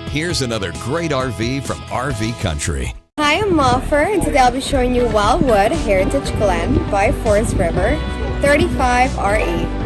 Here's another great RV from RV Country. Hi, I'm Moffer, and today I'll be showing you Wildwood Heritage Glen by Forest River 35RE.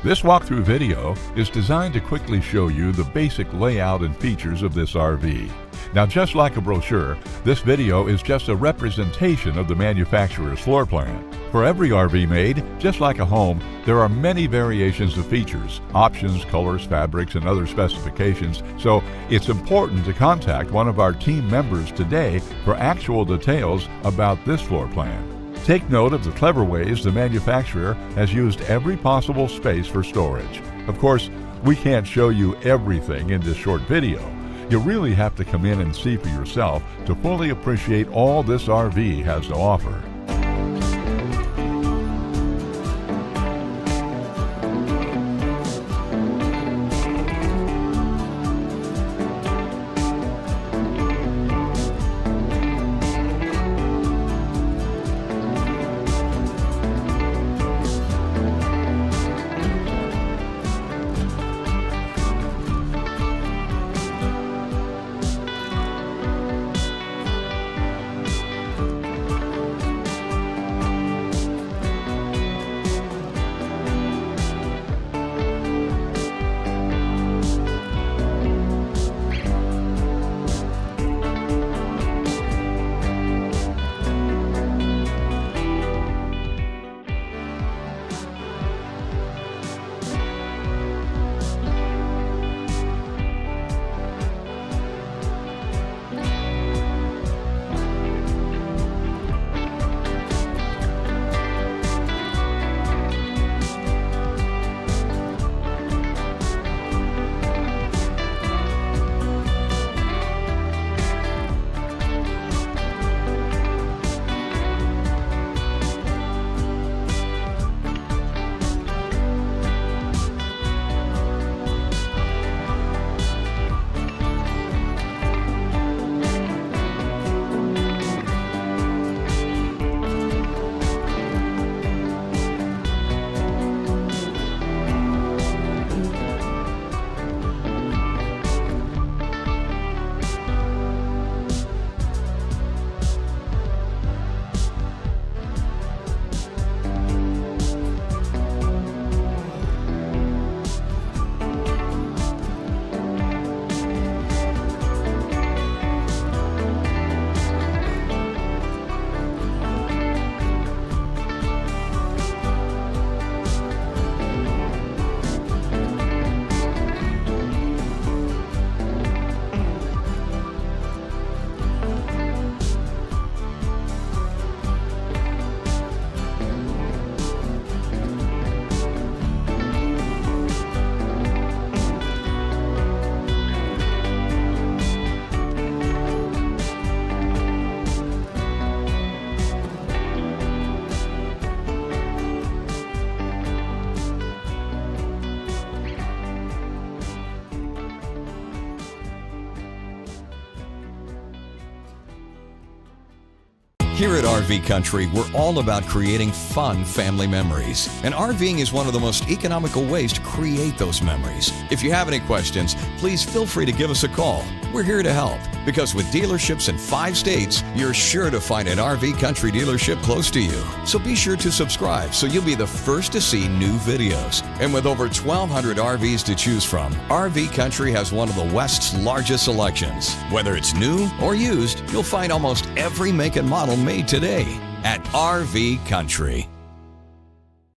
This walkthrough video is designed to quickly show you the basic layout and features of this RV. Now, just like a brochure, this video is just a representation of the manufacturer's floor plan. For every RV made, just like a home, there are many variations of features, options, colors, fabrics, and other specifications, so it's important to contact one of our team members today for actual details about this floor plan. Take note of the clever ways the manufacturer has used every possible space for storage. Of course, we can't show you everything in this short video. You really have to come in and see for yourself to fully appreciate all this RV has to offer. Here at RV Country, we're all about creating fun family memories. And RVing is one of the most economical ways to create those memories. If you have any questions, please feel free to give us a call. We're here to help, because with dealerships in 5 states, you're sure to find an RV Country dealership close to you. So be sure to subscribe so you'll be the first to see new videos. And with over 1,200 RVs to choose from, RV Country has one of the West's largest selections. Whether it's new or used, you'll find almost every make and model made today at RV Country.